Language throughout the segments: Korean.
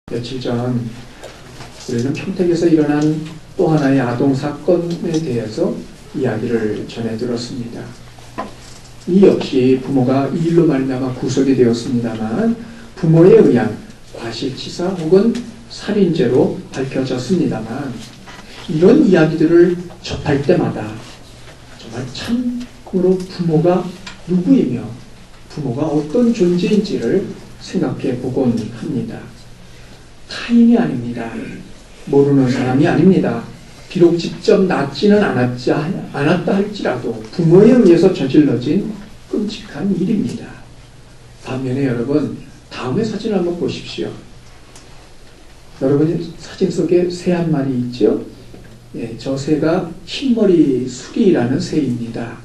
며칠 전 우리는 평택에서 일어난 또 하나의 아동 사건에 대해서 이야기를 전해 들었습니다. 이 역시 부모가 이 일로 말미암아 구속이 되었습니다만 부모에 의한 과실치사 혹은 살인죄로 밝혀졌습니다만 이런 이야기들을 접할 때마다 정말 참으로 부모가 누구이며 부모가 어떤 존재인지를 생각해 보곤 합니다. 타인이 아닙니다. 모르는 사람이 아닙니다. 비록 직접 낳지는 않았다 할지라도 부모에 의해서 저질러진 끔찍한 일입니다. 반면에 여러분, 다음의 사진을 한번 보십시오. 여러분 사진 속에 새 한 마리 있죠? 저 새가 흰머리 수리라는 새입니다.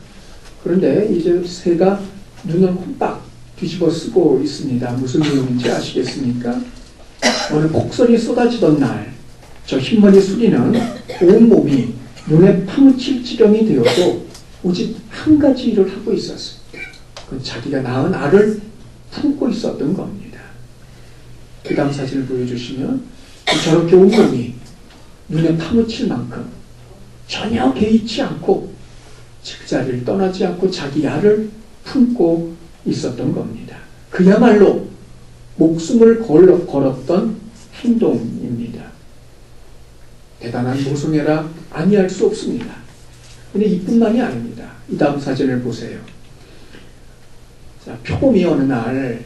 그런데 이제 새가 눈을 홈박 뒤집어 쓰고 있습니다. 무슨 내용인지 아시겠습니까? 어느 폭설이 쏟아지던 날, 저 흰머리 수리는 온몸이 눈에 파묻힐 지경이 되어도 오직 한 가지 일을 하고 있었어요. 그건 자기가 낳은 알을 품고 있었던 겁니다. 그 다음 사진을 보여주시면 저렇게 온몸이 눈에 파묻힐 만큼 전혀 개의치 않고 그 자리를 떠나지 않고 자기 알을 품고 있었던 겁니다. 그야말로 목숨을 걸었던 행동입니다. 대단한 모성애라 아니할 수 없습니다. 근데 이뿐만이 아닙니다. 이 다음 사진을 보세요. 자, 표범이 어느 날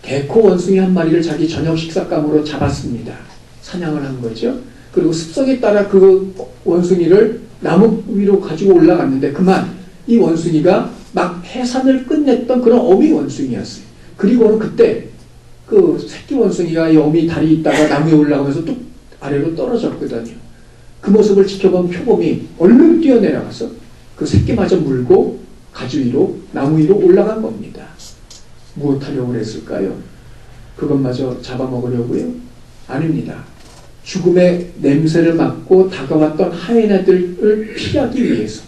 개코 원숭이 한 마리를 자기 저녁 식사감으로 잡았습니다. 사냥을 한 거죠. 그리고 습성에 따라 그 원숭이를 나무 위로 가지고 올라갔는데 그만 이 원숭이가 막 해산을 끝냈던 그런 어미 원숭이였어요. 그리고는 그때 그 새끼 원숭이가 이 어미 다리 있다가 나무에 올라가면서 뚝 아래로 떨어졌거든요. 그 모습을 지켜본 표범이 얼른 뛰어내려가서 그 새끼마저 물고 가지 위로 나무 위로 올라간 겁니다. 무엇하려고 그랬을까요? 그것마저 잡아먹으려고요? 아닙니다. 죽음의 냄새를 맡고 다가왔던 하이에나들을 피하기 위해서,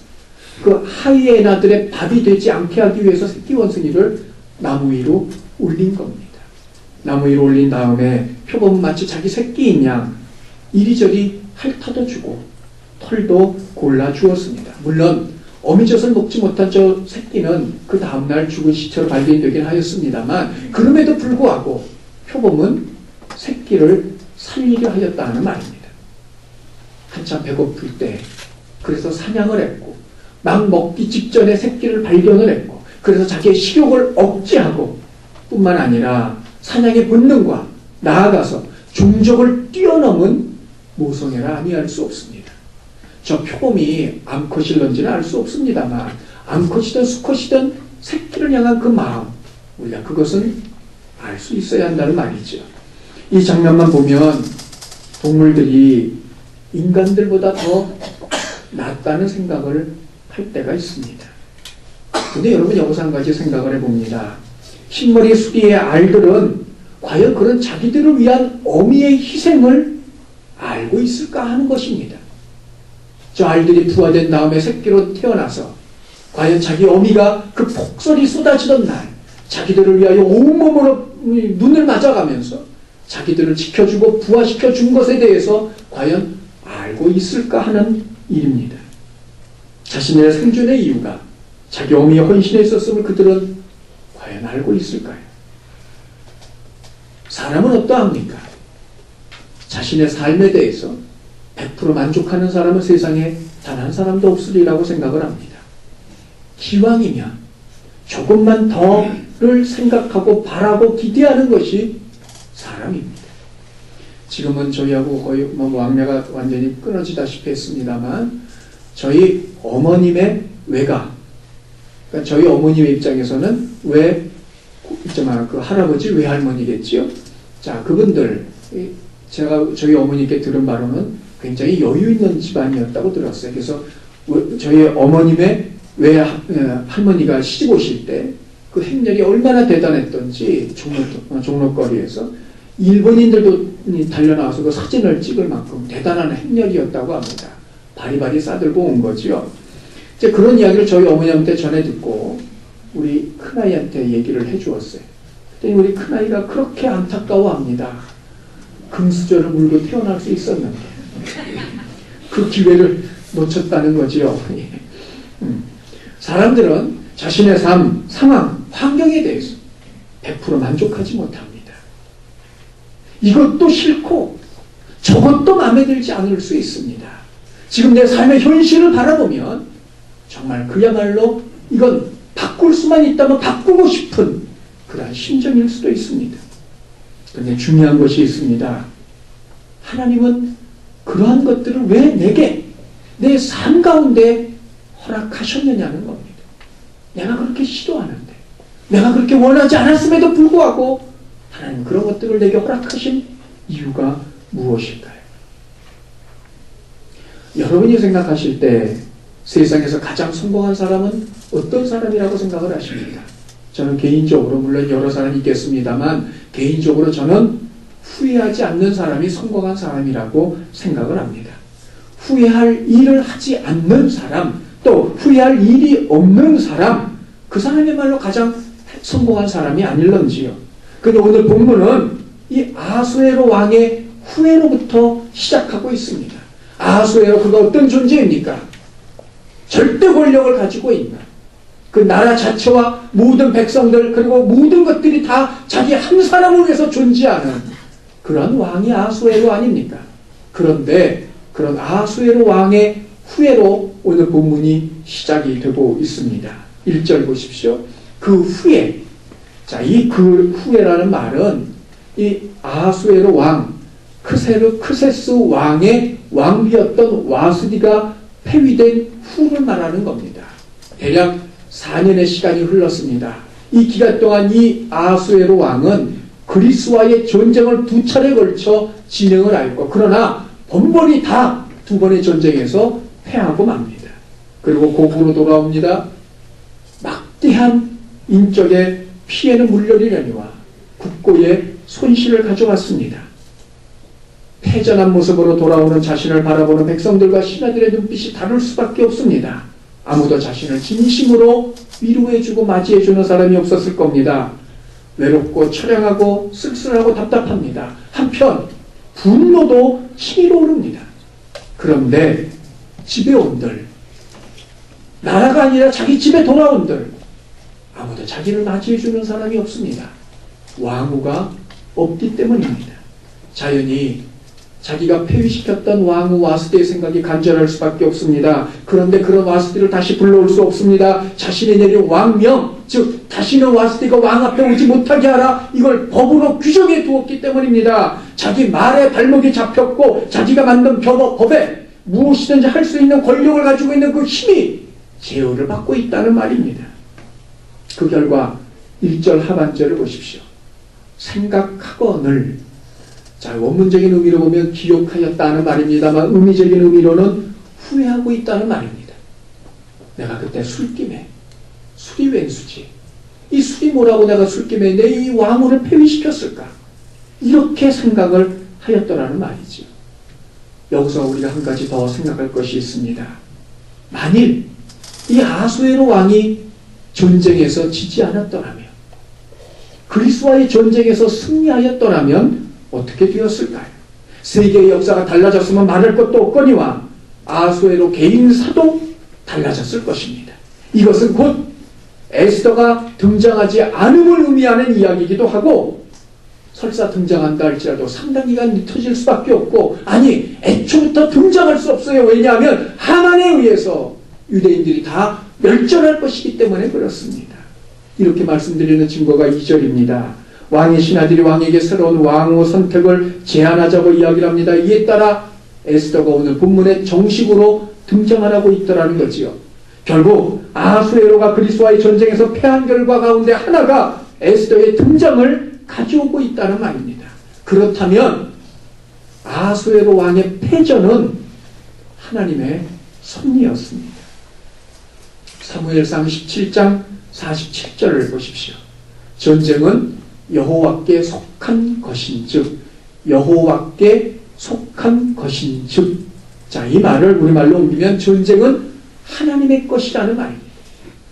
그 하이에나들의 밥이 되지 않게 하기 위해서 새끼 원숭이를 나무 위로 올린 겁니다. 나무 위로 올린 다음에 표범은 마치 자기 새끼인 양 이리저리 핥아도 주고 털도 골라 주었습니다. 물론 어미젖을 먹지 못한 저 새끼는 그 다음날 죽은 시체로 발견되긴 하였습니다만 그럼에도 불구하고 표범은 새끼를 살리려 하였다는 말입니다. 한참 배고플 때 그래서 사냥을 했고 막 먹기 직전에 새끼를 발견을 했고 그래서 자기의 식욕을 억제하고 뿐만 아니라 사냥의 본능과 나아가서 종족을 뛰어넘은 모성애라 아니할 수 없습니다. 저 표범이 암컷일런지는 알 수 없습니다만 암컷이든 수컷이든 새끼를 향한 그 마음, 우리가 그것은 알 수 있어야 한다는 말이죠. 이 장면만 보면 동물들이 인간들보다 더 낫다는 생각을 할 때가 있습니다. 근데 여러분 여기서 한 가지 생각을 해봅니다. 흰머리 수리의 알들은 과연 그런 자기들을 위한 어미의 희생을 알고 있을까 하는 것입니다. 저 알들이 부화된 다음에 새끼로 태어나서 과연 자기 어미가 그 폭설이 쏟아지던 날 자기들을 위하여 온몸으로 눈을 맞아가면서 자기들을 지켜주고 부화시켜 준 것에 대해서 과연 알고 있을까 하는 일입니다. 자신의 생존의 이유가 자기 어미의 헌신에 있었음을 그들은 과연 알고 있을까요? 사람은 어떠합니까? 자신의 삶에 대해서 100% 만족하는 사람은 세상에 단 한 사람도 없으리라고 생각을 합니다. 기왕이면 조금만 더를 생각하고 바라고 기대하는 것이 사람입니다. 지금은 저희하고 거의 왕래가 완전히 끊어지다시피 했습니다만 저희 어머님의 외가, 그러니까 저희 어머님의 입장에서는 그 할아버지 외할머니겠지요. 자, 그분들 제가 저희 어머니께 들은 바로는 굉장히 여유 있는 집안이었다고 들었어요. 그래서 저희 어머님의 외할머니가 시집 오실 때 그 행렬이 얼마나 대단했던지 종로거리에서 일본인들도 달려나와서 그 사진을 찍을 만큼 대단한 행렬이었다고 합니다. 바리바리 싸들고 온 거죠. 이제 그런 이야기를 저희 어머니한테 전해 듣고 우리 큰아이한테 얘기를 해주었어요. 그랬더니 우리 큰아이가 그렇게 안타까워합니다. 금수저를 물고 태어날 수 있었는데 그 기회를 놓쳤다는 거지요. 사람들은 자신의 삶, 상황, 환경에 대해서 100% 만족하지 못합니다. 이것도 싫고 저것도 마음에 들지 않을 수 있습니다. 지금 내 삶의 현실을 바라보면 정말 그야말로 이건 바꿀 수만 있다면 바꾸고 싶은 그런 심정일 수도 있습니다. 그런데 중요한 것이 있습니다. 하나님은 그러한 것들을 왜 내게 내 삶 가운데 허락하셨느냐는 겁니다. 내가 그렇게 시도하는데, 내가 그렇게 원하지 않았음에도 불구하고 하나님 그런 것들을 내게 허락하신 이유가 무엇일까요? 여러분이 생각하실 때 세상에서 가장 성공한 사람은 어떤 사람이라고 생각을 하십니까? 저는 개인적으로, 물론 여러 사람이 있겠습니다만 개인적으로 저는 후회하지 않는 사람이 성공한 사람이라고 생각을 합니다. 후회할 일을 하지 않는 사람, 또 후회할 일이 없는 사람, 그 사람이야말로 가장 성공한 사람이 아닐런지요. 그런데 오늘 본문은 이 아하수에로 왕의 후회로부터 시작하고 있습니다. 아하수에로 그가 어떤 존재입니까? 절대 권력을 가지고 있는 그 나라 자체와 모든 백성들 그리고 모든 것들이 다 자기 한 사람을 위해서 존재하는 그런 왕이 아하수에로 아닙니까? 그런데 그런 아하수에로 왕의 후회로 오늘 본문이 시작이 되고 있습니다. 1절 보십시오. 그 후에, 자, 이 그 후에라는 말은 이 아하수에로 왕 크세스 왕의 왕비였던 와스디가 폐위된 후를 말하는 겁니다. 대략 4년의 시간이 흘렀습니다. 이 기간 동안 이 아하수에로 왕은 그리스와의 전쟁을 2차례에 걸쳐 진행을 하였고, 그러나 번번이 다 2번의 전쟁에서 패하고 맙니다. 그리고 고국으로 돌아옵니다. 막대한 인적의 피해는 물려리려니와 국고의 손실을 가져왔습니다. 패전한 모습으로 돌아오는 자신을 바라보는 백성들과 신하들의 눈빛이 다를 수밖에 없습니다. 아무도 자신을 진심으로 위로해주고 맞이해주는 사람이 없었을 겁니다. 외롭고 처량하고 쓸쓸하고 답답합니다. 한편 분노도 치밀어 오릅니다. 그런데 집에 온들, 나라가 아니라 자기 집에 돌아온들, 아무도 자기를 맞이해주는 사람이 없습니다. 왕후가 없기 때문입니다. 자연히 자기가 폐위시켰던 왕후 와스디의 생각이 간절할 수밖에 없습니다. 그런데 그런 와스디를 다시 불러올 수 없습니다. 자신이 내린 왕명, 즉 다시는 와스디가 왕 앞에 오지 못하게 하라, 이걸 법으로 규정해 두었기 때문입니다. 자기 말에 발목이 잡혔고 자기가 만든 법에 무엇이든지 할 수 있는 권력을 가지고 있는 그 힘이 제어를 받고 있다는 말입니다. 그 결과 1절 하반절을 보십시오. 생각하거늘, 자, 원문적인 의미로 보면 기억하였다는 말입니다만 의미적인 의미로는 후회하고 있다는 말입니다. 내가 그때 술김에, 술이 웬수지, 이 술이 뭐라고 내가 술김에 내 이 왕후를 폐위시켰을까, 이렇게 생각을 하였더라는 말이죠. 여기서 우리가 한 가지 더 생각할 것이 있습니다. 만일 이 아하수에로 왕이 전쟁에서 지지 않았더라면, 그리스와의 전쟁에서 승리하였더라면 어떻게 되었을까요? 세계의 역사가 달라졌으면 말할 것도 없거니와 아하수에로 개인사도 달라졌을 것입니다. 이것은 곧 에스더가 등장하지 않음을 의미하는 이야기이기도 하고, 설사 등장한다 할지라도 상당 기간 늦어질 수밖에 없고, 아니 애초부터 등장할 수 없어요. 왜냐하면 하만에 의해서 유대인들이 다 멸절할 것이기 때문에 그렇습니다. 이렇게 말씀드리는 증거가 2절입니다. 왕의 신하들이 왕에게 새로운 왕후 선택을 제안하자고 이야기를 합니다. 이에 따라 에스더가 오늘 본문에 정식으로 등장하라고 있더라는 거지요. 결국 아하수에로가 그리스와의 전쟁에서 패한 결과 가운데 하나가 에스더의 등장을 가져오고 있다는 말입니다. 그렇다면 아하수에로 왕의 패전은 하나님의 섭리였습니다. 사무엘상 17장 47절을 보십시오. 전쟁은 여호와께 속한 것인즉, 여호와께 속한 것인즉, 자, 이 말을 우리말로 옮기면 전쟁은 하나님의 것이라는 말입니다.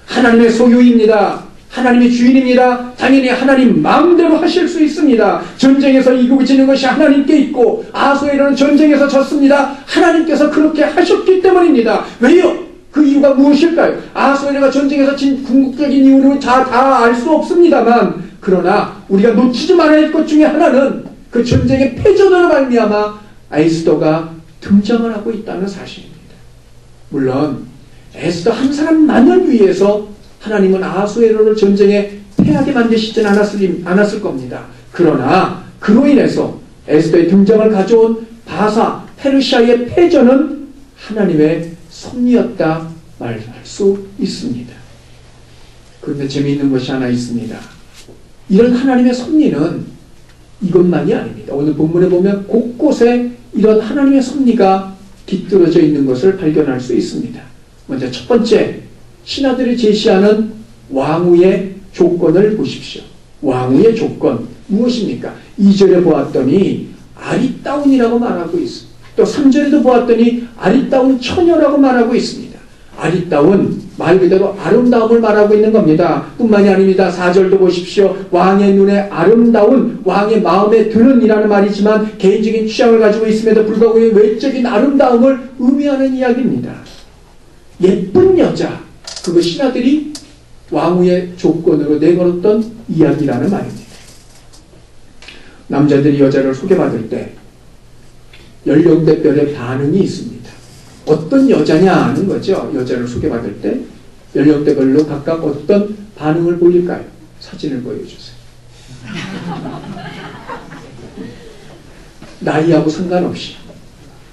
하나님의 소유입니다. 하나님이 주인입니다. 당연히 하나님 마음대로 하실 수 있습니다. 전쟁에서 이기고 지는 것이 하나님께 있고 아하수에로는 전쟁에서 졌습니다. 하나님께서 그렇게 하셨기 때문입니다. 왜요? 그 이유가 무엇일까요? 아하수에로가 전쟁에서 진 궁극적인 이유는 다 알 수 없습니다만, 그러나 우리가 놓치지 말아야 할 것 중에 하나는 그 전쟁의 패전으로 말미암아 에스더가 등장을 하고 있다는 사실입니다. 물론 에스더 한 사람만을 위해서 하나님은 아하수에로를 전쟁에 패하게 만드시진 않았을 겁니다. 그러나 그로 인해서 에스더의 등장을 가져온 바사 페르시아의 패전은 하나님의 섭리였다 말할 수 있습니다. 그런데 재미있는 것이 하나 있습니다. 이런 하나님의 섭리는 이것만이 아닙니다. 오늘 본문에 보면 곳곳에 이런 하나님의 섭리가 깃들어져 있는 것을 발견할 수 있습니다. 먼저 첫 번째, 신하들이 제시하는 왕후의 조건을 보십시오. 왕후의 조건 무엇입니까? 2절에 보았더니 아리따운이라고 말하고 있습니다. 또 3절에도 보았더니 아리따운 처녀라고 말하고 있습니다. 아리따운 말 그대로 아름다움을 말하고 있는 겁니다. 뿐만이 아닙니다. 4절도 보십시오. 왕의 눈에 아름다운, 왕의 마음에 드는 이라는 말이지만 개인적인 취향을 가지고 있음에도 불구하고 외적인 아름다움을 의미하는 이야기입니다. 예쁜 여자, 그거 신하들이 왕후의 조건으로 내걸었던 이야기라는 말입니다. 남자들이 여자를 소개받을 때 연령대별의 반응이 있습니다. 어떤 여자냐 하는 거죠. 여자를 소개받을 때 연령대별로 각각 어떤 반응을 보일까요? 사진을 보여주세요. 나이하고 상관없이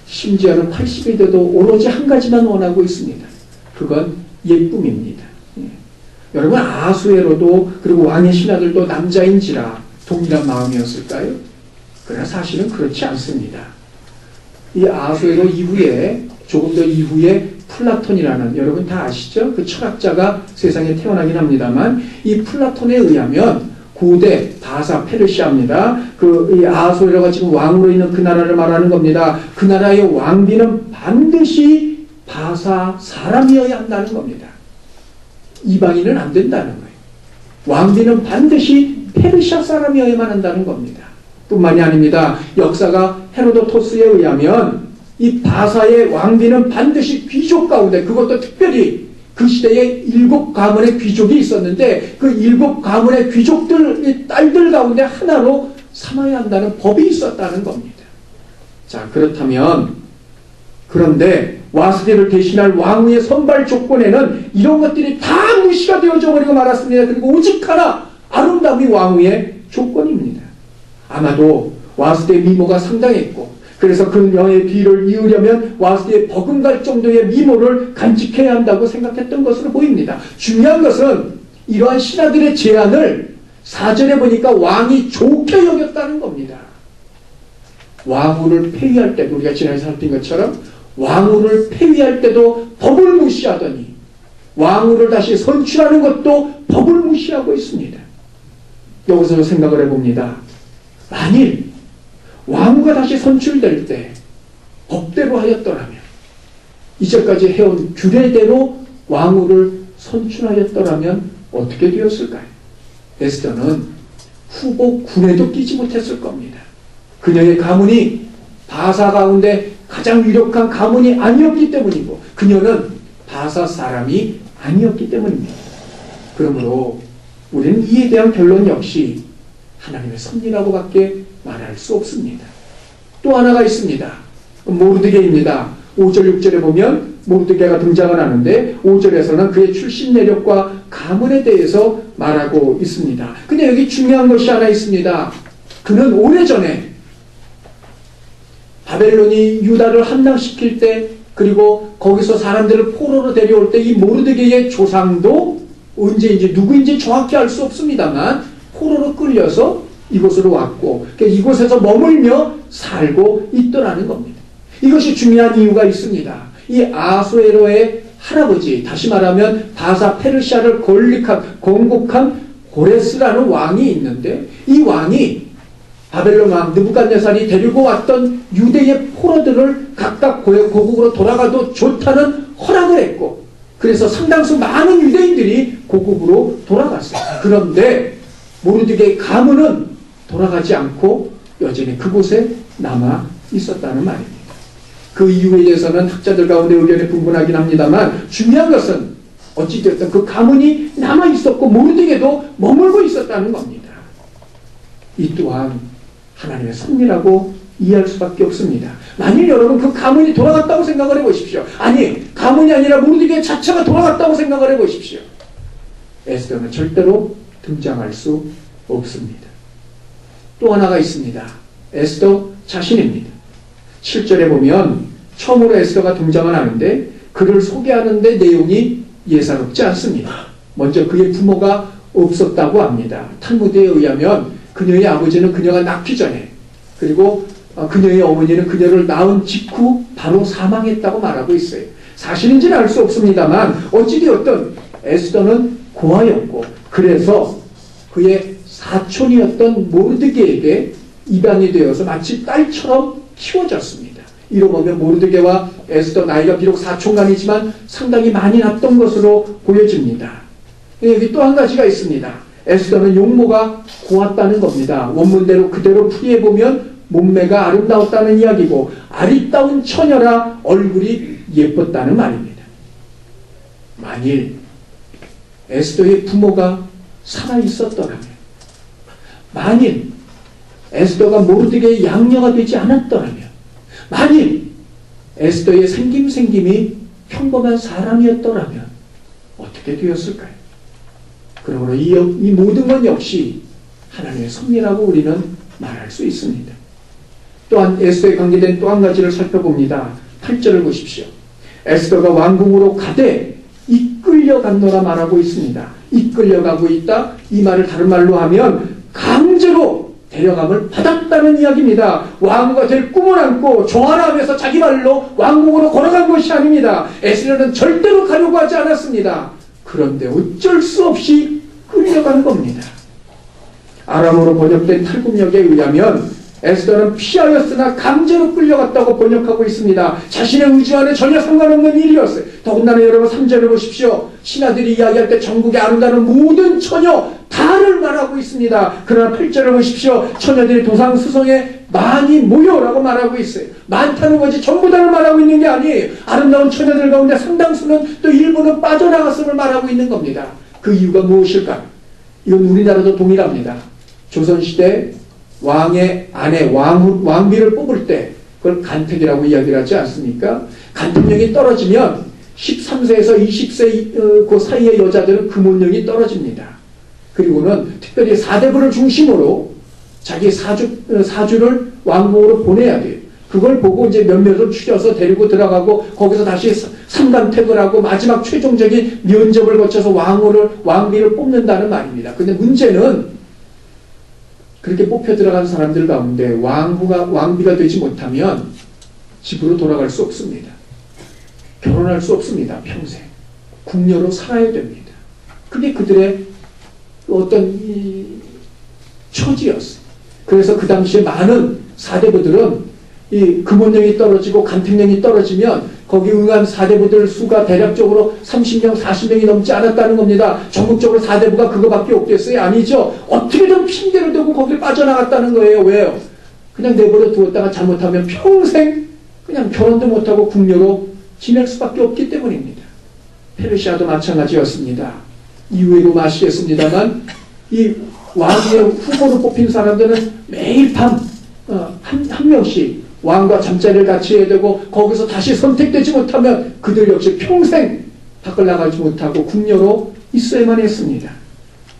심지어는 80이 돼도 오로지 한 가지만 원하고 있습니다. 그건 예쁨입니다. 여러분, 아하수에로도 그리고 왕의 신하들도 남자인지라 동일한 마음이었을까요? 그러나 사실은 그렇지 않습니다. 이 아하수에로 이후에, 조금 더 이후에 플라톤이라는, 여러분 다 아시죠? 그 철학자가 세상에 태어나긴 합니다만, 이 플라톤에 의하면 고대 바사 페르시아입니다. 이 아하수에로가 지금 왕으로 있는 그 나라를 말하는 겁니다. 그 나라의 왕비는 반드시 바사 사람이어야 한다는 겁니다. 이방인은 안 된다는 거예요. 왕비는 반드시 페르시아 사람이어야만 한다는 겁니다. 뿐만이 아닙니다. 역사가 헤로도토스에 의하면 이 바사의 왕비는 반드시 귀족 가운데, 그것도 특별히 그 시대에 7가문의 귀족이 있었는데 그 7가문의 귀족들, 딸들 가운데 하나로 삼아야 한다는 법이 있었다는 겁니다. 자, 그렇다면, 그런데 와스디를 대신할 왕후의 선발 조건에는 이런 것들이 다 무시가 되어져 버리고 말았습니다. 그리고 오직 하나, 아름다움이 왕후의 조건입니다. 아마도 와스디의 미모가 상당했고, 그래서 그 여의 뒤를 이으려면 와스디에 버금갈 정도의 미모를 간직해야 한다고 생각했던 것으로 보입니다. 중요한 것은 이러한 신하들의 제안을 4절에 보니까 왕이 좋게 여겼다는 겁니다. 왕후를 폐위할 때도, 우리가 지난해 살핀 것처럼 왕후를 폐위할 때도 법을 무시하더니 왕후를 다시 선출하는 것도 법을 무시하고 있습니다. 여기서 생각을 해봅니다. 만일 왕후가 다시 선출될 때 법대로 하였더라면, 이제까지 해온 규례대로 왕후를 선출하였더라면 어떻게 되었을까요? 에스더는 후보 군에도 끼지 못했을 겁니다. 그녀의 가문이 바사 가운데 가장 유력한 가문이 아니었기 때문이고, 그녀는 바사 사람이 아니었기 때문입니다. 그러므로 우리는 이에 대한 결론 역시 하나님의 섭리라고밖에 말할 수 없습니다. 또 하나가 있습니다. 모르드게입니다. 5절 6절에 보면 모르드게가 등장을 하는데 5절에서는 그의 출신 내력과 가문에 대해서 말하고 있습니다. 근데 여기 중요한 것이 하나 있습니다. 그는 오래전에 바벨론이 유다를 함락시킬 때, 그리고 거기서 사람들을 포로로 데려올 때 이 모르드게의 조상도 언제인지 누구인지 정확히 알 수 없습니다만 포로로 끌려서 이곳으로 왔고, 이곳에서 머물며 살고 있더라는 겁니다. 이것이 중요한 이유가 있습니다. 이 아하수에로의 할아버지, 다시 말하면 바사 페르시아를 건국한 고레스라는 왕이 있는데, 이 왕이 바벨론 왕 느부갓네살이 데리고 왔던 유대의 포로들을 각각 고국으로 돌아가도 좋다는 허락을 했고, 그래서 상당수 많은 유대인들이 고국으로 돌아갔어요. 그런데 모르드게의 가문은 돌아가지 않고 여전히 그곳에 남아 있었다는 말입니다. 그 이유에 대해서는 학자들 가운데 의견이 분분하긴 합니다만 중요한 것은 어찌되었든 그 가문이 남아 있었고 모르드게도 머물고 있었다는 겁니다. 이 또한 하나님의 섭리라고 이해할 수밖에 없습니다. 만일 여러분 그 가문이 돌아갔다고 생각을 해보십시오. 아니, 가문이 아니라 모르드게 자체가 돌아갔다고 생각을 해보십시오. 에스더는 절대로 등장할 수 없습니다. 또 하나가 있습니다. 에스더 자신입니다. 7절에 보면 처음으로 에스더가 등장을 하는데 그를 소개하는데 내용이 예사롭지 않습니다. 먼저 그의 부모가 없었다고 합니다. 탈무드에 의하면 그녀의 아버지는 그녀가 낳기 전에, 그리고 그녀의 어머니는 그녀를 낳은 직후 바로 사망했다고 말하고 있어요. 사실인지는 알 수 없습니다만 어찌되었든 에스더는 고아였고, 그래서 그의 사촌이었던 모르드게에게 입양이 되어서 마치 딸처럼 키워졌습니다. 이로 보면 모르드게와 에스더 나이가 비록 사촌간이지만 상당히 많이 났던 것으로 보여집니다. 여기 또 한 가지가 있습니다. 에스더는 용모가 고왔다는 겁니다. 원문대로 그대로 풀이해보면 몸매가 아름다웠다는 이야기고 아리따운 처녀라 얼굴이 예뻤다는 말입니다. 만일 에스더의 부모가 살아있었더라면, 만일 에스더가 모르드게의 양녀가 되지 않았더라면, 만일 에스더의 생김이 평범한 사람이었더라면 어떻게 되었을까요? 그러므로 이 모든 것 역시 하나님의 섭리라고 우리는 말할 수 있습니다. 또한 에스더에 관계된 또 한 가지를 살펴봅니다. 8절을 보십시오. 에스더가 왕궁으로 가되 이끌려갔노라 말하고 있습니다. 이끌려가고 있다. 이 말을 다른 말로 하면 강제로 데려감을 받았다는 이야기입니다. 왕후가 될 꿈을 안고 좋아라 하면서 자기 발로 왕궁으로 걸어간 것이 아닙니다. 에스더는 절대로 가려고 하지 않았습니다. 그런데 어쩔 수 없이 끌려간 겁니다. 아람어로 번역된 탈굽역에 의하면 에스더는 피하였으나 강제로 끌려갔다고 번역하고 있습니다. 자신의 의지와는 전혀 상관없는 일이었어요. 더군다나 여러분 3절을 보십시오. 신하들이 이야기할 때 전국에 아름다운 모든 처녀 다를 말하고 있습니다. 그러나 8절을 보십시오. 처녀들이 도상수성에 많이 모여라고 말하고 있어요. 많다는 것이 전부 다를 말하고 있는 게 아니에요. 아름다운 처녀들 가운데 상당수는 또 일부는 빠져나갔음을 말하고 있는 겁니다. 그 이유가 무엇일까? 이건 우리나라도 동일합니다. 조선시대 왕의 아내, 왕비를 뽑을 때 그걸 간택이라고 이야기를 하지 않습니까? 간택력이 떨어지면 13세에서 20세 그 사이의 여자들은 금혼력이 떨어집니다. 그리고는 특별히 사대부를 중심으로 자기 사주를 왕궁으로 보내야 돼요. 그걸 보고 이제 몇몇을 추려서 데리고 들어가고 거기서 다시 삼간택을 하고 마지막 최종적인 면접을 거쳐서 왕비를 뽑는다는 말입니다. 근데 문제는 그렇게 뽑혀 들어간 사람들 가운데 왕비가 되지 못하면 집으로 돌아갈 수 없습니다. 결혼할 수 없습니다. 평생. 궁녀로 살아야 됩니다. 그게 그들의 어떤 처지였어요. 그래서 그 당시에 많은 사대부들은 이 금혼령이 떨어지고 간택령이 떨어지면 거기 응한 사대부들 수가 대략적으로 30명, 40명이 넘지 않았다는 겁니다. 전국적으로 사대부가 그거밖에 없겠어요? 아니죠. 어떻게든 핑계를 대고 거기를 빠져나갔다는 거예요. 왜요? 그냥 내버려 두었다가 잘못하면 평생 그냥 결혼도 못하고 궁녀로 지낼 수밖에 없기 때문입니다. 페르시아도 마찬가지였습니다. 이후에도 마시겠습니다만 이 왕의 후보로 뽑힌 사람들은 매일 밤 한 명씩 왕과 잠자리를 같이 해야 되고 거기서 다시 선택되지 못하면 그들 역시 평생 밖을 나가지 못하고 궁녀로 있어야만 했습니다.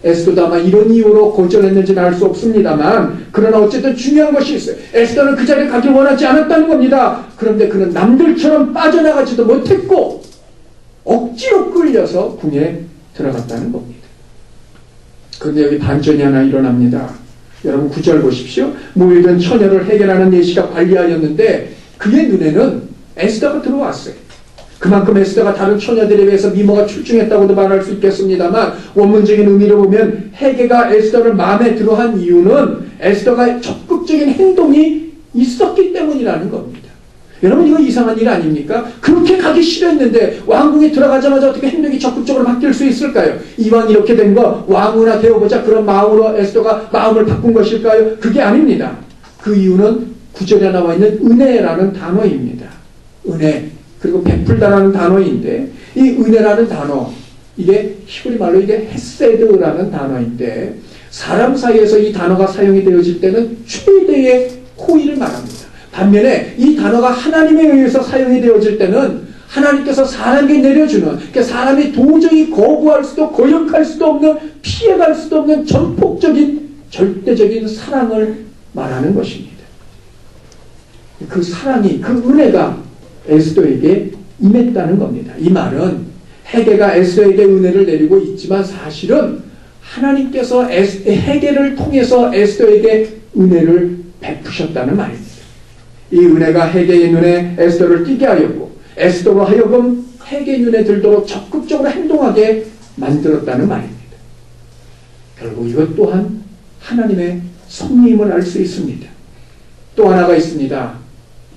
에스더도 아마 이런 이유로 거절했는지는 알 수 없습니다만 그러나 어쨌든 중요한 것이 있어요. 에스더는 그 자리에 가길 원하지 않았다는 겁니다. 그런데 그는 남들처럼 빠져나가지도 못했고 억지로 끌려서 궁에 들어갔다는 겁니다. 그런데 여기 반전이 하나 일어납니다. 여러분 9절 보십시오. 모이던 처녀를 해결하는 예시가 관리하였는데 그의 눈에는 에스더가 들어왔어요. 그만큼 에스더가 다른 처녀들에 비해서 미모가 출중했다고도 말할 수 있겠습니다만 원문적인 의미를 보면 헤게가 에스더를 마음에 들어한 이유는 에스더가 적극적인 행동이 있었기 때문이라는 겁니다. 여러분 이거 이상한 일 아닙니까? 그렇게 가기 싫었는데 왕궁에 들어가자마자 어떻게 행동이 적극적으로 바뀔 수 있을까요? 이왕 이렇게 된 거 왕후나 되어보자 그런 마음으로 에스더가 마음을 바꾼 것일까요? 그게 아닙니다. 그 이유는 구절에 나와 있는 은혜라는 단어입니다. 은혜 그리고 베풀다라는 단어인데 이 은혜라는 단어 이게 히브리 말로 이게 헤세드라는 단어인데 사람 사이에서 이 단어가 사용이 되어질 때는 최대의 호의를 말합니다. 반면에 이 단어가 하나님에 의해서 사용이 되어질 때는 하나님께서 사람에게 내려주는 그러니까 사람이 도저히 거부할 수도 거역할 수도 없는 피해갈 수도 없는 전폭적인 절대적인 사랑을 말하는 것입니다. 그 사랑이 그 은혜가 에스더에게 임했다는 겁니다. 이 말은 헤게가 에스더에게 은혜를 내리고 있지만 사실은 하나님께서 헤게를 통해서 에스더에게 은혜를 베푸셨다는 말입니다. 이 은혜가 헤게의 눈에 에스더를 띄게 하였고 에스더로 하여금 헤게 눈에 들도록 적극적으로 행동하게 만들었다는 말입니다. 결국 이것 또한 하나님의 섭리임을 알 수 있습니다. 또 하나가 있습니다.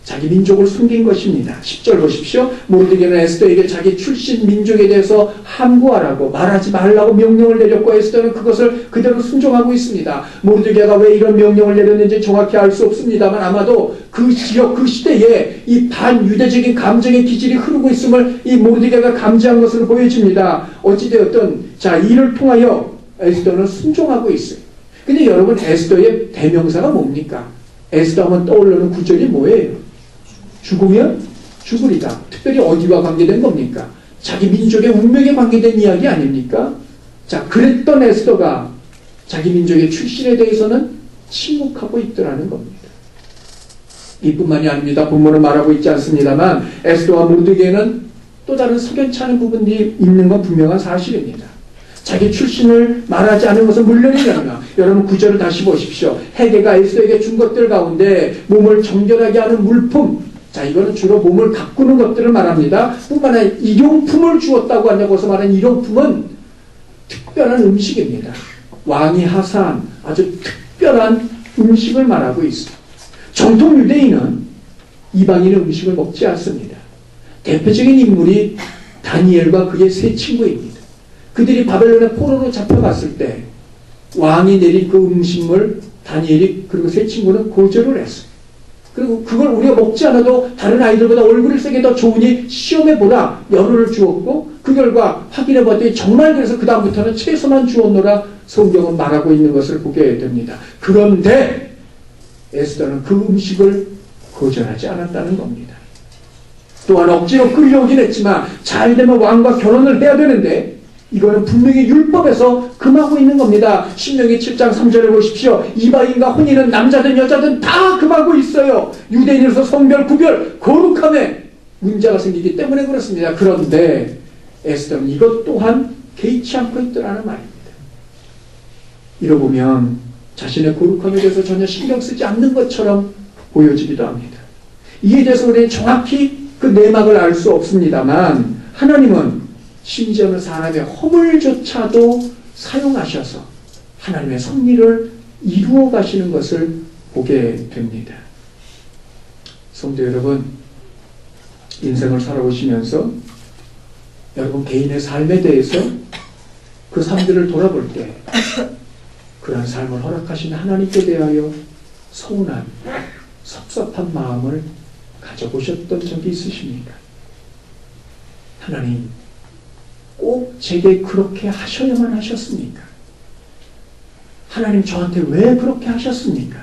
자기 민족을 숨긴 것입니다. 10절 보십시오. 모르드게는 에스더에게 자기 출신 민족에 대해서 함구하라고 말하지 말라고 명령을 내렸고 에스더는 그것을 그대로 순종하고 있습니다. 모르드게가 왜 이런 명령을 내렸는지 정확히 알 수 없습니다만 아마도 그 지역 그 시대에 이 반유대적인 감정의 기질이 흐르고 있음을 이 모르드게가 감지한 것으로 보여집니다. 어찌되었든 자 이를 통하여 에스더는 순종하고 있어요. 근데 여러분 에스더의 대명사가 뭡니까? 에스더 하면 떠오르는 구절이 뭐예요? 죽으면 죽으리다. 특별히 어디와 관계된 겁니까? 자기 민족의 운명에 관계된 이야기 아닙니까? 자, 그랬던 에스더가 자기 민족의 출신에 대해서는 침묵하고 있더라는 겁니다. 이뿐만이 아닙니다. 본문은 말하고 있지 않습니다만 에스더와 모르드게는 또 다른 석연치 않은 부분이 있는 건 분명한 사실입니다. 자기 출신을 말하지 않은 것은 물론이라며 여러분 구절을 다시 보십시오. 헤게가 에스더에게 준 것들 가운데 몸을 정결하게 하는 물품 자 이거는 주로 몸을 가꾸는 것들을 말합니다. 뿐만 아니라 일용품을 주었다고 하냐고서 말하는 일용품은 특별한 음식입니다. 왕이 하사한 아주 특별한 음식을 말하고 있습니다. 정통 유대인은 이방인의 음식을 먹지 않습니다. 대표적인 인물이 다니엘과 그의 세 친구입니다. 그들이 바벨론의 포로로 잡혀갔을 때 왕이 내린 그 음식물 다니엘이 그리고 세 친구는 거절을 했어요. 그리고 그걸 우리가 먹지 않아도 다른 아이들보다 얼굴이 세게 더 좋으니 시험해보라 열흘을 주었고 그 결과 확인해봤더니 정말 그래서 그 다음부터는 채소만 주었노라 성경은 말하고 있는 것을 보게 됩니다. 그런데 에스더는 그 음식을 거절하지 않았다는 겁니다. 또한 억지로 끌려오긴 했지만 잘 되면 왕과 결혼을 해야 되는데 이거는 분명히 율법에서 금하고 있는 겁니다. 신명기 7장 3절에 보십시오. 이방인과 혼인은 남자든 여자든 다 금하고 있어요. 유대인으로서 성별, 구별, 거룩함에 문제가 생기기 때문에 그렇습니다. 그런데 에스더는 이것 또한 개의치 않고 있더라는 말입니다. 이러보면 자신의 거룩함에 대해서 전혀 신경 쓰지 않는 것처럼 보여지기도 합니다. 이에 대해서 우리는 정확히 그 내막을 알 수 없습니다만 하나님은 심지어는 사람의 허물조차도 사용하셔서 하나님의 섭리를 이루어 가시는 것을 보게 됩니다. 성도 여러분, 인생을 살아오시면서 여러분 개인의 삶에 대해서 그 삶들을 돌아볼 때 그러한 삶을 허락하신 하나님께 대하여 서운한, 섭섭한 마음을 가져보셨던 적이 있으십니까? 하나님, 꼭 제게 그렇게 하셔야만 하셨습니까? 하나님 저한테 왜 그렇게 하셨습니까?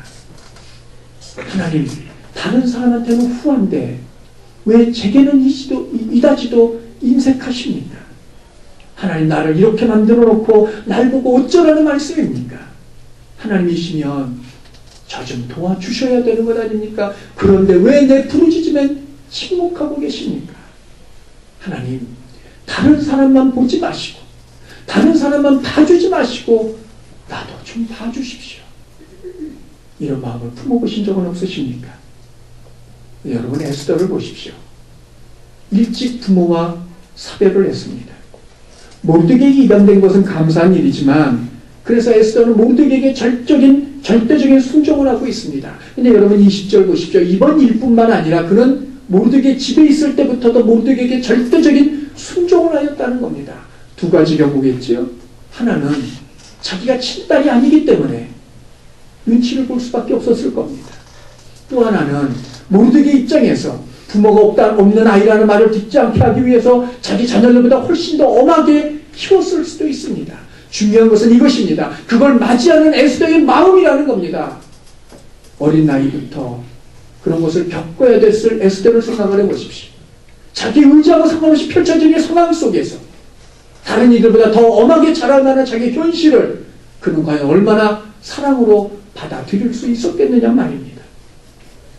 하나님 다른 사람한테는 후한데 왜 제게는 이다지도 인색하십니까? 하나님 나를 이렇게 만들어 놓고 날 보고 어쩌라는 말씀입니까? 하나님이시면 저 좀 도와주셔야 되는 것 아닙니까? 그런데 왜 내 부르짖음엔 침묵하고 계십니까? 하나님 다른 사람만 보지 마시고 다른 사람만 봐주지 마시고 나도 좀 봐주십시오. 이런 마음을 품어보신 적은 없으십니까? 여러분 에스더를 보십시오. 일찍 부모와 사별을 했습니다. 모르드게에게 입양된 것은 감사한 일이지만 그래서 에스더는 모르드게에게 절대적인 순종을 하고 있습니다. 근데 여러분 20절 보십시오. 이번 일뿐만 아니라 그는 모르드게 집에 있을 때부터도 모르드게에게 절대적인 순종을 하였다는 겁니다. 두 가지 경우겠지요. 하나는 자기가 친딸이 아니기 때문에 눈치를 볼 수밖에 없었을 겁니다. 또 하나는 모르드게 입장에서 부모가 없는 아이라는 말을 듣지 않게 하기 위해서 자기 자녀들보다 훨씬 더 엄하게 키웠을 수도 있습니다. 중요한 것은 이것입니다. 그걸 맞이하는 에스더의 마음이라는 겁니다. 어린 나이부터 그런 것을 겪어야 됐을 에스더를 생각을 해보십시오. 자기 의지하고 상관없이 펼쳐진 이 상황 속에서 다른 이들보다 더 엄하게 자라나는 자기 현실을 그는 과연 얼마나 사랑으로 받아들일 수 있었겠느냐 말입니다.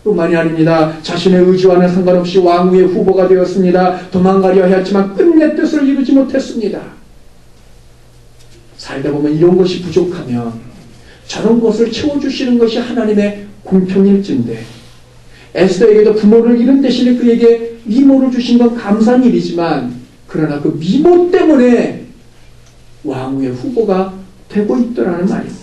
뿐만이 아닙니다. 자신의 의지와는 상관없이 왕후의 후보가 되었습니다. 도망가려 하였지만 끝내 뜻을 이루지 못했습니다. 살다 보면 이런 것이 부족하면 저런 것을 채워주시는 것이 하나님의 공평일진데, 에스더에게도 부모를 잃은 대신에 그에게 미모를 주신 건 감사한 일이지만, 그러나 그 미모 때문에 왕후의 후보가 되고 있더라는 말입니다.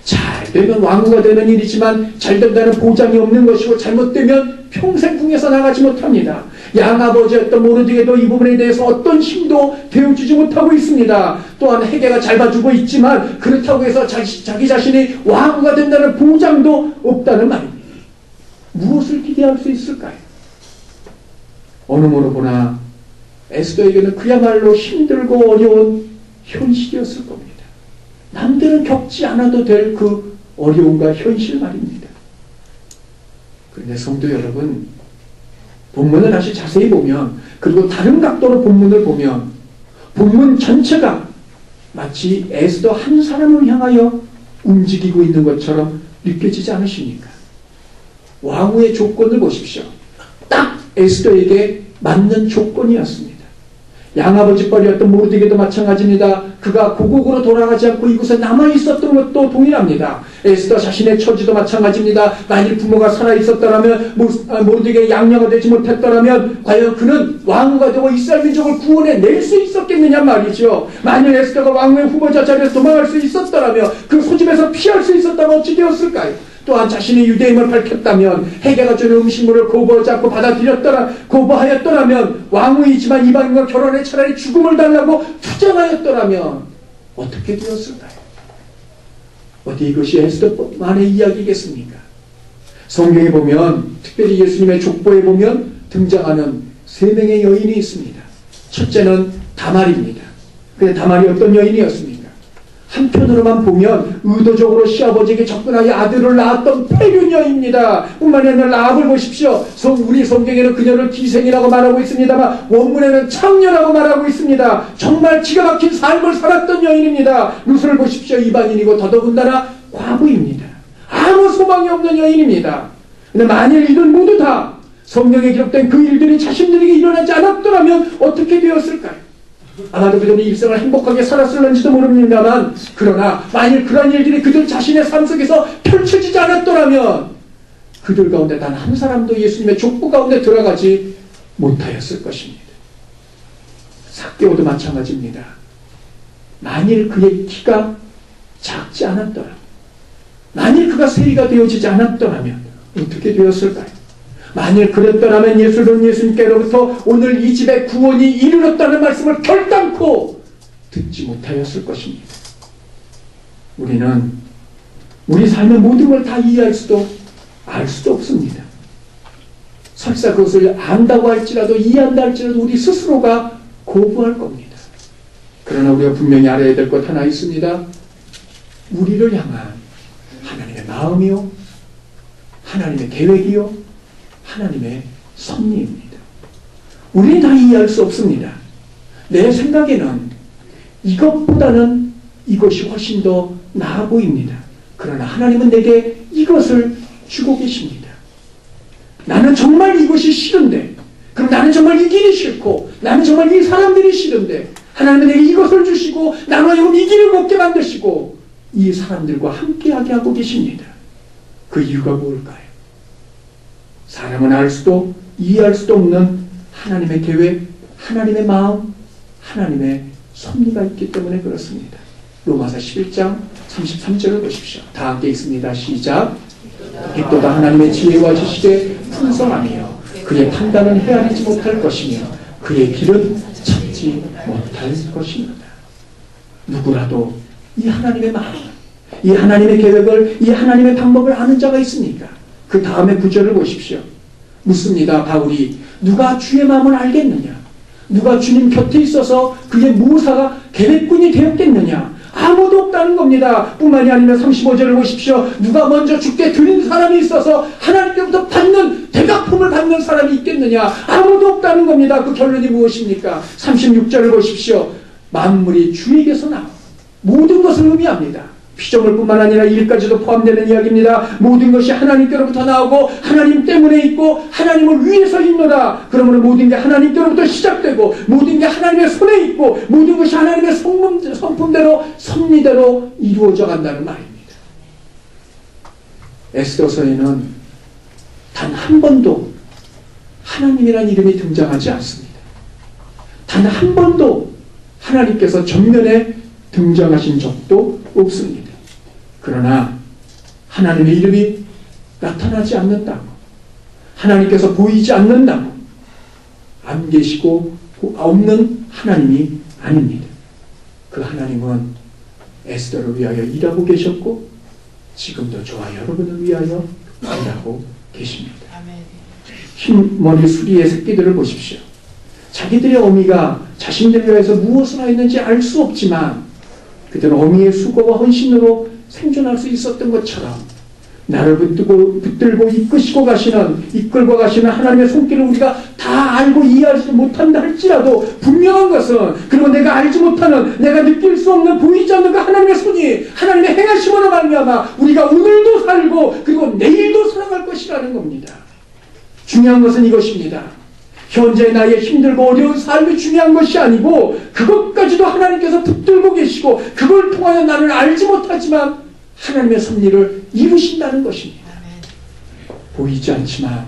잘 되면 왕후가 되는 일이지만 잘 된다는 보장이 없는 것이고, 잘못되면 평생 궁에서 나가지 못합니다. 양아버지였던 모르드게도 이 부분에 대해서 어떤 힘도 되어주지 못하고 있습니다. 또한 헤게가 잘 봐주고 있지만 그렇다고 해서 자기 자신이 왕후가 된다는 보장도 없다는 말입니다. 무엇을 기대할 수 있을까요? 어느 모로 보나 에스더에게는 그야말로 힘들고 어려운 현실이었을 겁니다. 남들은 겪지 않아도 될 그 어려움과 현실 말입니다. 그런데 성도 여러분, 본문을 다시 자세히 보면, 그리고 다른 각도로 본문을 보면 본문 전체가 마치 에스더 한 사람을 향하여 움직이고 있는 것처럼 느껴지지 않으십니까? 왕후의 조건을 보십시오. 딱 에스더에게 맞는 조건이었습니다. 양아버지 뻘이었던 모르드게도 마찬가지입니다. 그가 고국으로 돌아가지 않고 이곳에 남아있었던 것도 동일합니다. 에스더 자신의 처지도 마찬가지입니다. 만일 부모가 살아있었더라면, 모르드게의 양녀가 되지 못했더라면 과연 그는 왕후가 되고 이스라엘 민족을 구원해낼 수 있었겠느냐 말이죠. 만일 에스더가 왕후의 후보자 자리에서 도망갈 수 있었더라면, 그 소집에서 피할 수 있었다면 어찌 되었을까요? 또한 자신의 유대임을 밝혔다면, 헤게가 주는 음식물을 거부하지 않고 거부하였더라면, 왕후이지만 이방인과 결혼해 차라리 죽음을 달라고 투정하였더라면 어떻게 되었을까요? 어디 이것이 에스더만의 이야기겠습니까? 성경에 보면, 특별히 예수님의 족보에 보면 등장하는 세 명의 여인이 있습니다. 첫째는 다말입니다. 근데 다말이 어떤 여인이었습니까? 한편으로만 보면 의도적으로 시아버지에게 접근하여 아들을 낳았던 폐륜녀입니다. 뿐만이 아니라 라합을 보십시오. 우리 성경에는 그녀를 기생이라고 말하고 있습니다만 원문에는 창녀라고 말하고 있습니다. 정말 기가 막힌 삶을 살았던 여인입니다. 룻을 보십시오. 이방인이고 더더군다나 과부입니다. 아무 소망이 없는 여인입니다. 근데 만일 이들 모두 다 성경에 기록된 그 일들이 자신들에게 일어나지 않았더라면 어떻게 되었을까요? 아마도 그들이 일생을 행복하게 살았을는지도 모릅니다만, 그러나 만일 그러한 일들이 그들 자신의 삶 속에서 펼쳐지지 않았더라면 그들 가운데 단 한 사람도 예수님의 족보 가운데 들어가지 못하였을 것입니다. 삭개오도 마찬가지입니다. 만일 그의 키가 작지 않았더라면, 만일 그가 세리가 되어지지 않았더라면 어떻게 되었을까요? 만일 그랬더라면 예수님께로부터 오늘 이 집에 구원이 이르렀다는 말씀을 결단코 듣지 못하였을 것입니다. 우리는 우리 삶의 모든 걸 다 이해할 수도 알 수도 없습니다. 설사 그것을 안다고 할지라도, 이해한다 할지라도 우리 스스로가 거부할 겁니다. 그러나 우리가 분명히 알아야 될 것 하나 있습니다. 우리를 향한 하나님의 마음이요, 하나님의 계획이요, 하나님의 섭리입니다. 우리는 다 이해할 수 없습니다. 내 생각에는 이것보다는 이것이 훨씬 더 나아 보입니다. 그러나 하나님은 내게 이것을 주고 계십니다. 나는 정말 이것이 싫은데, 그럼 나는 정말 이 길이 싫고, 나는 정말 이 사람들이 싫은데, 하나님은 내게 이것을 주시고 나는 하여금 이 길을 걷게 만드시고 이 사람들과 함께하게 하고 계십니다. 그 이유가 뭘까요? 사람은 알 수도 이해할 수도 없는 하나님의 계획, 하나님의 마음, 하나님의 섭리가 있기 때문에 그렇습니다. 로마서 11장 33절을 보십시오. 다 함께 읽습니다. 시작. 빛보다 하나님의 지혜와 지식에 풍성하며 그의 판단은 헤아리지 못할 것이며 그의 길은 찾지 못할 것입니다. 누구라도 이 하나님의 마음, 이 하나님의 계획을, 이 하나님의 방법을 아는 자가 있습니까? 그 다음에 구절을 보십시오. 묻습니다. 바울이 누가 주의 마음을 알겠느냐? 누가 주님 곁에 있어서 그의 모사가 계획꾼이 되었겠느냐? 아무도 없다는 겁니다. 뿐만이 아니라 35절을 보십시오. 누가 먼저 주께 드린 사람이 있어서 하나님께부터 받는 대가품을 받는 사람이 있겠느냐? 아무도 없다는 겁니다. 그 결론이 무엇입니까? 36절을 보십시오. 만물이 주에게서 나와 모든 것을 의미합니다. 피조물뿐만 아니라 일까지도 포함되는 이야기입니다. 모든 것이 하나님께로부터 나오고 하나님 때문에 있고 하나님을 위해서 있노라. 그러므로 모든 게 하나님께로부터 시작되고 모든 게 하나님의 손에 있고 모든 것이 하나님의 성품대로 섭리대로 이루어져 간다는 말입니다. 에스더서에는 단 한 번도 하나님이라는 이름이 등장하지 않습니다. 단 한 번도 하나님께서 전면에 등장하신 적도 없습니다. 그러나 하나님의 이름이 나타나지 않는다고, 하나님께서 보이지 않는다고 안 계시고 없는 하나님이 아닙니다. 그 하나님은 에스더를 위하여 일하고 계셨고 지금도 저와 여러분을 위하여 일하고 계십니다. 흰머리 수리의 새끼들을 보십시오. 자기들의 어미가 자신들을 위해서 무엇을 하였는지 알 수 없지만 그들은 어미의 수고와 헌신으로 생존할 수 있었던 것처럼 나를 붙들고 이끌고 가시는 하나님의 손길을 우리가 다 알고 이해하지 못한다 할지라도 분명한 것은, 그리고 내가 알지 못하는, 내가 느낄 수 없는, 보이지 않는 그 하나님의 손이 하나님의 행하심으로 말미암아 우리가 오늘도 살고 그리고 내일도 살아갈 것이라는 겁니다. 중요한 것은 이것입니다. 현재 나의 힘들고 어려운 삶이 중요한 것이 아니고 그것까지도 하나님께서 붙들고 계시고 그걸 통하여 나는 알지 못하지만 하나님의 섭리를 이루신다는 것입니다. 보이지 않지만,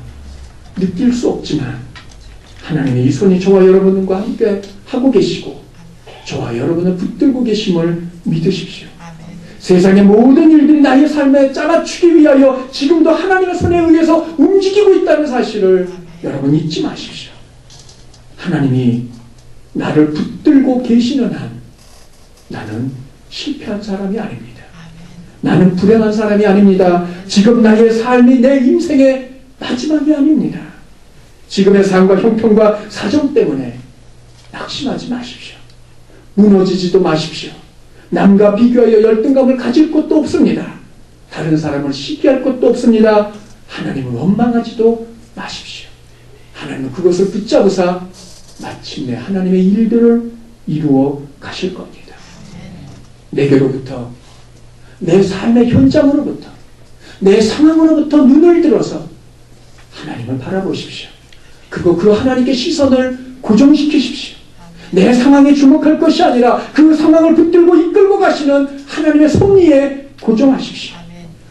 느낄 수 없지만 하나님의 이 손이 저와 여러분과 함께 하고 계시고 저와 여러분을 붙들고 계심을 믿으십시오. 세상의 모든 일들이 나의 삶에 짜맞추기 위하여 지금도 하나님의 손에 의해서 움직이고 있다는 사실을 여러분 잊지 마십시오. 하나님이 나를 붙들고 계시는 한 나는 실패한 사람이 아닙니다. 나는 불행한 사람이 아닙니다. 지금 나의 삶이 내 인생의 마지막이 아닙니다. 지금의 삶과 형편과 사정 때문에 낙심하지 마십시오. 무너지지도 마십시오. 남과 비교하여 열등감을 가질 것도 없습니다. 다른 사람을 시기할 것도 없습니다. 하나님을 원망하지도 마십시오. 하나님은 그것을 붙잡으사 마침내 하나님의 일들을 이루어 가실 겁니다. 내게로부터, 내 삶의 현장으로부터, 내 상황으로부터 눈을 들어서 하나님을 바라보십시오. 그 하나님께 시선을 고정시키십시오. 내 상황에 주목할 것이 아니라 그 상황을 붙들고 이끌고 가시는 하나님의 섭리에 고정하십시오.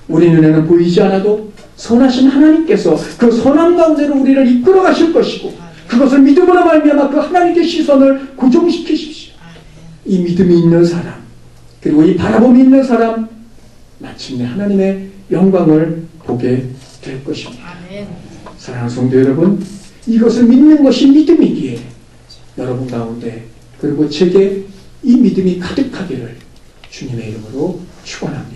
우리 눈에는 보이지 않아도 선하신 하나님께서 그 선한 가운데로 우리를 이끌어 가실 것이고 그것을 믿음으로 말미암아 그 하나님께 시선을 고정시키십시오. 이 믿음이 있는 사람, 그리고 이 바라봄이 있는 사람, 마침내 하나님의 영광을 보게 될 것입니다. 사랑하는 성도 여러분, 이것을 믿는 것이 믿음이기에 여러분 가운데, 그리고 제게 이 믿음이 가득하기를 주님의 이름으로 축원합니다.